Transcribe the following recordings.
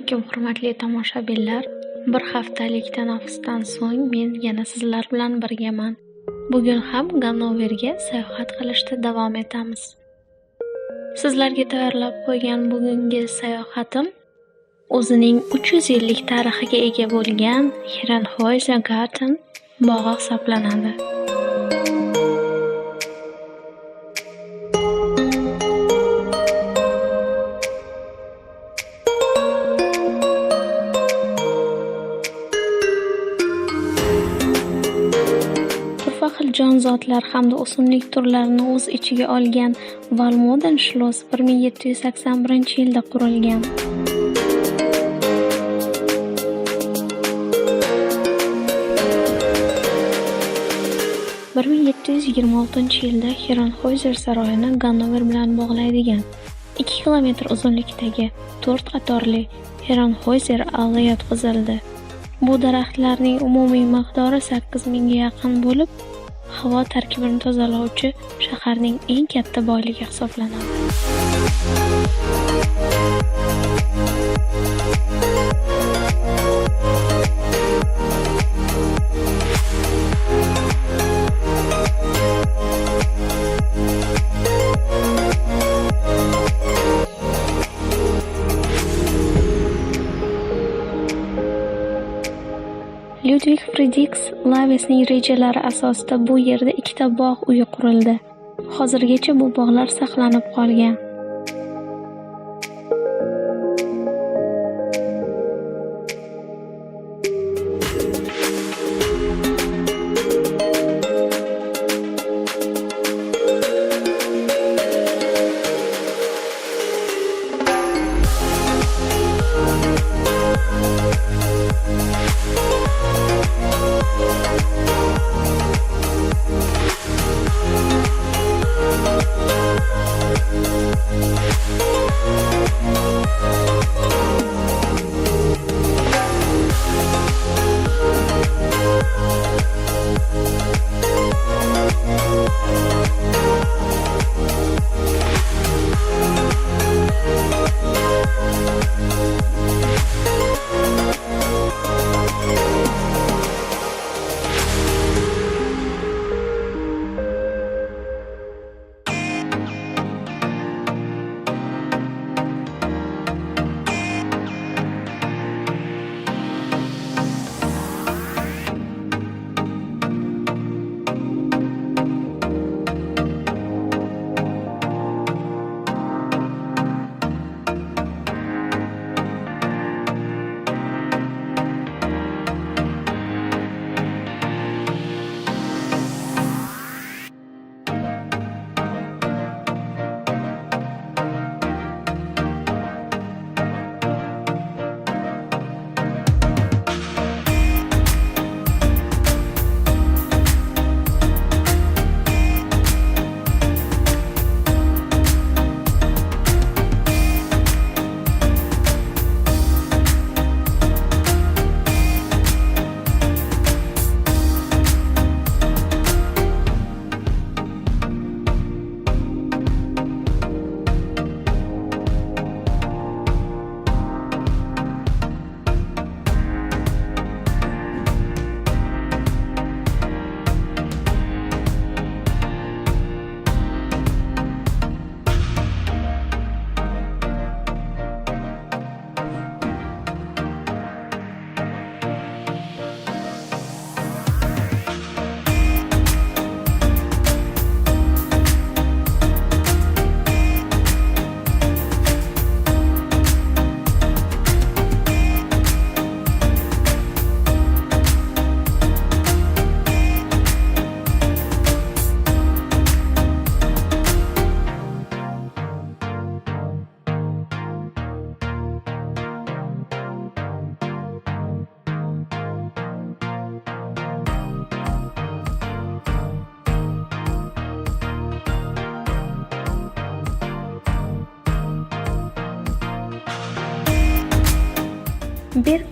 alaykum hurmatli tomoshabinlar. Bir haftalik tanaffusdan so'ng men yana sizlar bilan birgaman. Bugun ham Hannoverga sayohat qilishda davom etamiz. Sizlarga tayyorlab qo'ygan bugungi sayohatim o'zining 300 yillik tarixiga ega bo'lgan Garten bog'i hisoblanadi. Xil jonzotlar hamda o'simlik turlarini o'z ichiga olgan Valmoden Schloss 1781-yilda qurilgan. yilda Herrenhäuser saroyini Hannover bilan bog'laydigan 2 kilometr uzunlikdagi 4 qatorli Herrenhäuser alli yotqizildi. Bu daraxtlarning umumiy miqdori 8000 ga yaqin bo'lib, havo tarkibini tozalovchi shaharning eng katta boyligi hisoblanadi. Ludwig Friedrich Lavesning rejalari asosida bu yerda ikkita bog' uyi qurildi. Hozirgacha bu bog'lar saqlanib qolgan.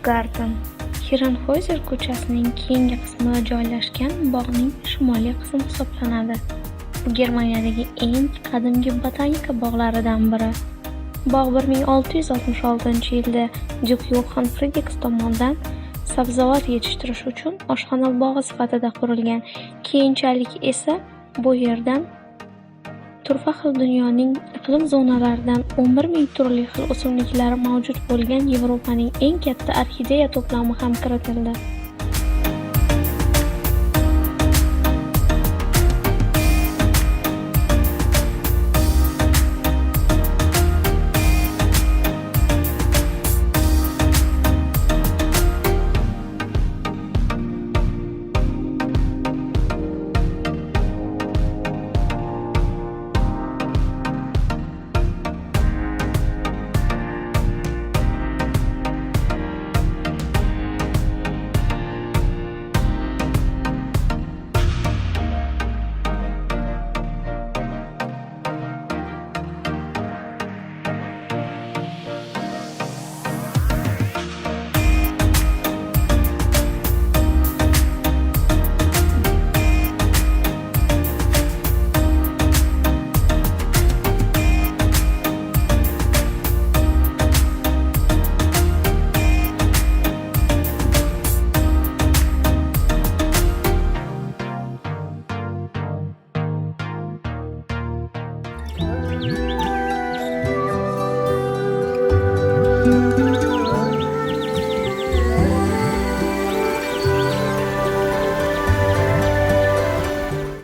Garten Herrenhäuser ko'chasining keyingi qismida joylashgan bog'ning shimoliy qismi hisoblanadi. Bu Germaniyadagi eng qadimgi botanika bog'laridan biri. Bog' 1666-yilda Dyuk Yoxan Frederik tomonidan sabzavot yetishtirish uchun oshxona bog'i sifatida qurilgan. Keyinchalik esa bu yerdan turfa xil dunyoning iqlim zonalaridan 11,000 turli xil o'simliklar mavjud bo'lgan Yevropaning eng katta orxideya to'plami ham kiritildi.